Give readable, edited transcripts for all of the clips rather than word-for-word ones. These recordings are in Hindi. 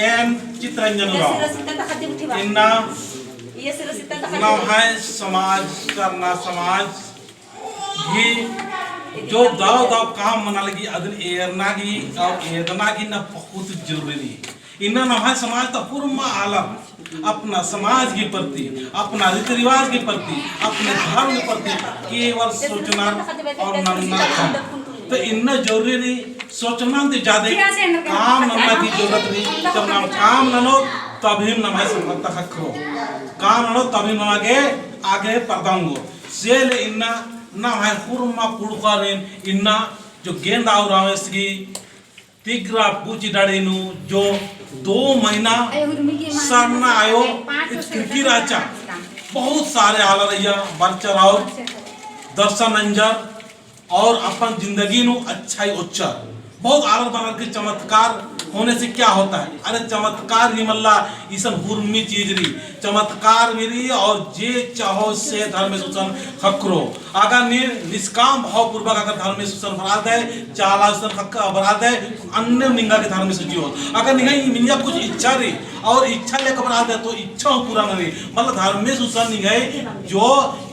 एन चित्रंजन राव इन्ना नवहाय समाज करना समाज भी जो दाव दाव काम मना लगी अदन एरना की और एदना की ना बहुत जरूरी इन्ना नवहाय समाज तो पूर्ण आलम अपना समाज के प्रति अपना रीति रिवाज के प्रति अपने धर्म के प्रति केवल सोचना और नन्ना तो इन्ना जरूरी नहीं सोचना तो ज्यादा काम नन्ना की जरूरत नहीं जब नाम काम ननो तभी नमाय संपत्ता खरो काम ननो तभी नमा के आगे पढ़ाऊंगो सेल इन्ना ना है कुरमा पुड़कारेन इन्ना जो गेंद आवरावेस की तिग्रा पूची डाड़ेनु जो 2 महीना सरना आयो क्रिकी राचा बहुत सारे आला रैया बरचर और दर्शन अंजर और अपन जिंदगी नु अच्छा ही उच्चर बहुत आलर बनर के चमत्कार होने से क्या होता है अरे चमत्कार ही मल्ला ईसन हुर्मी चीज री चमत्कार मेरी और जे चाहो से धर्म सुसन खकरो अगर निष्काम भाव पूर्वक अगर धर्म सुसन अपराध है चाला सुसन हक अपराध है अन्य निंगा के धर्म से जियो अगर नहीं मिंजा कुछ इच्छा री और इच्छा लेकर अपराध है तो इच्छा पूरा नहीं मतलब धर्म सुसन निगाई जो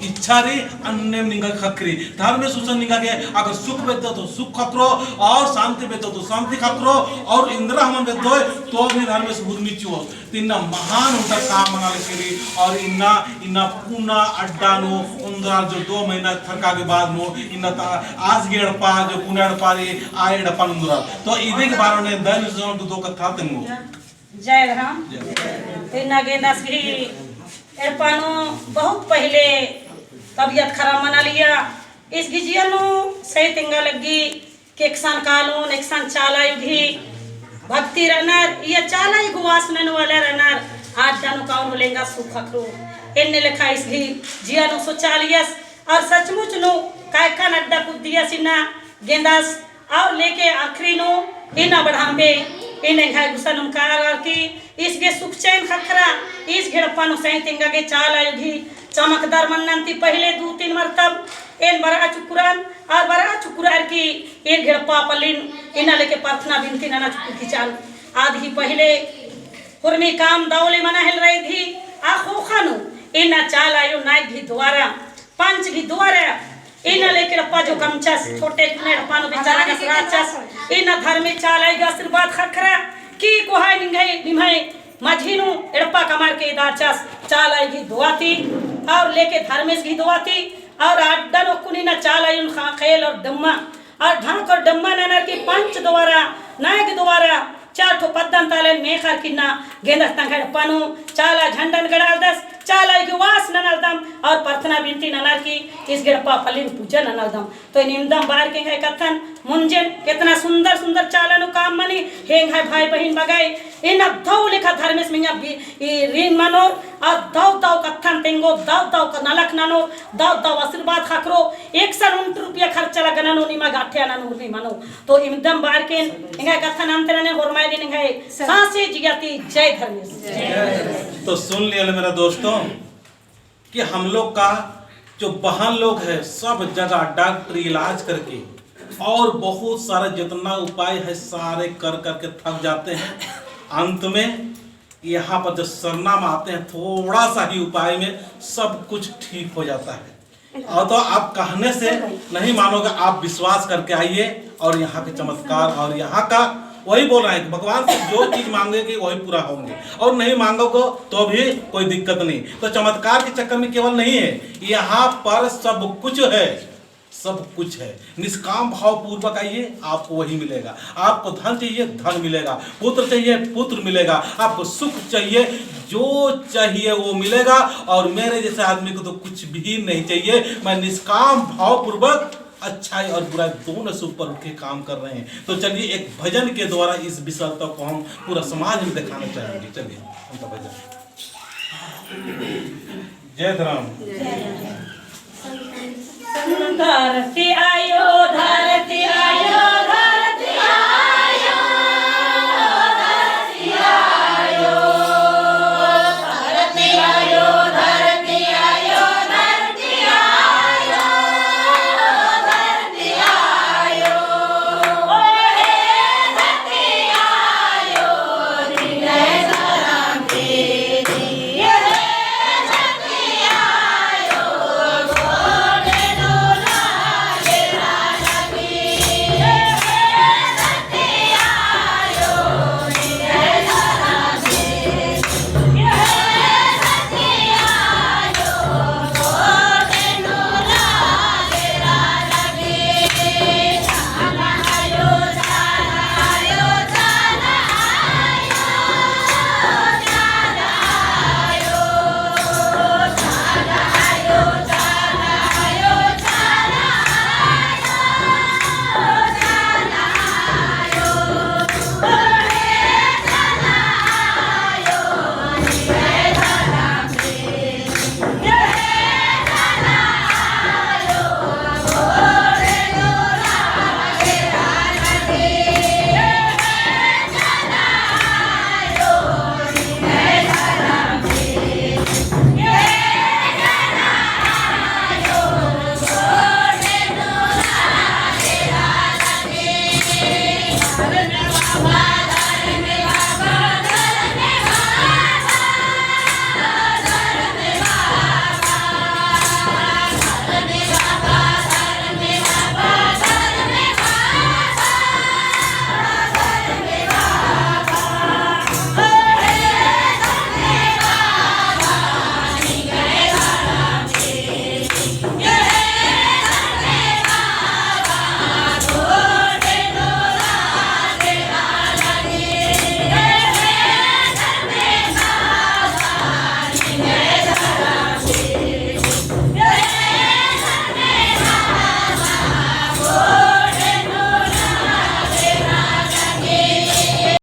इच्छा री अन्य निंगा खकरी धर्म सुसन निगा के अगर सुख बेतो तो सुख खकरो और शांति बेतो तो शांति खकरो और इंद्र हम बेतो तो भी धर्म से भूमि चुओ इन्ना महान उनका काम मना लेके और इन्ना इन्ना पूना अड्डा नो उंदरा जो 2 महीना थरका के बाद नो इन्ना आज गेड़ पा जो पुना अड्डा रे आए डपा उंदरा तो इधे के बारे में दल जोन दो कथा तंगो जय राम इन्ना गेंदा श्री एरपानो बहुत पहले तबीयत खराब मना लिया इस गिजियानो सही तिंगा लगी केक्सान कालून एकसान चाला युगी भक्ति रनर ये चाला ही गुवास नन वाला रनर आज जानो काउन लेंगा सुख खकरो इन्ने लिखा इस भी जियानो सोचालियस और सचमुच नो काय का नड्डा कुदिया सिना गेंदास और लेके आखिरी नो इना बढ़ांबे इन्हें घाय गुसन उनकार की इसके सुख चैन खखरा इस घेड़प्पा नो सही तिंगा के चाला युगी चमकदार मन्नंती पहले 2-3 मरतब इन बरा चुकुरान और बरा चुकुरार की एक घेड़प्पा पलिन इना लेके प्रार्थना बिनती नना चुकी चाल आधी पहले हुरमी काम दावले मना हिल रही थी आखो खानो इना चाल आयो नाइक भी द्वारा पंच भी द्वारा इना लेके रप्पा जो कमचस छोटे कुने रप्पा नो बेचारा का सराचस इना धर्मे चाल आएगा आशीर्वाद खखरा की कोहाय निंगाई निमाई मझीनु एड़प्पा कमार के दाचस चाल आएगी दुआती और लेके धर्मेश की दुआती और अड्डा नो कुनी ना चाल आई उन खेल और डम्मा और ढंक और डम्मा ननर की पंच द्वारा नायक द्वारा 4 ठो पद्दन ताले मेखर किन्ना गेंदस तंगड़ पानु चाला झंडन गड़ाल दस चाला युवास ननलदम और प्रार्थना बिनती ननर की इस गिरप्पा फलिन पूजन ननलदम तो निमदम बाहर के है कथन मुंजन कितना सुंदर सुंदर चालन काम मनी हेंग है भाई बहन बगाई इन दौ लिखा धर्मेश मिया रीन मनो और दौ दौ कथन तेंगो दौ दौ का नलक ननो दौ दौ आशीर्वाद खकरो 150 रुपया खर्च लगना नो निमा गाठिया ननो नहीं मनो तो इमदम बाहर के इंगा कथन अंतर ने होरमाई दिन है सांसे जियाती जय धर्मेश। तो सुन लिया मेरा दोस्तों कि हम लोग का जो बहन लोग है सब जगह डॉक्टर इलाज करके और बहुत सारा जितना उपाय है सारे कर करके थक जाते हैं अंत में यहाँ पर जो सरनाम आते हैं थोड़ा सा ही उपाय में सब कुछ ठीक हो जाता है और तो आप कहने से नहीं मानोगे आप विश्वास करके आइए और यहाँ के चमत्कार और यहाँ का वही बोल रहे हैं कि भगवान से जो चीज मांगेगी वही पूरा होंगे और नहीं मांगोगे तो भी कोई दिक्कत नहीं तो चमत्कार के चक्कर में केवल नहीं है यहाँ पर सब कुछ है सब कुछ है निष्काम भाव पूर्वक आइए आपको वही मिलेगा आपको धन चाहिए धन मिलेगा पुत्र चाहिए पुत्र मिलेगा आपको सुख चाहिए जो चाहिए वो मिलेगा और मेरे जैसे आदमी को तो कुछ भी नहीं चाहिए मैं निष्काम भाव पूर्वक अच्छाई और बुराई दोनों से ऊपर उठ के काम कर रहे हैं तो चलिए एक भजन के द्वारा इस विशलता को हम पूरा समाज में दिखाना चाहेंगे चलिए उनका भजन जय राम धरती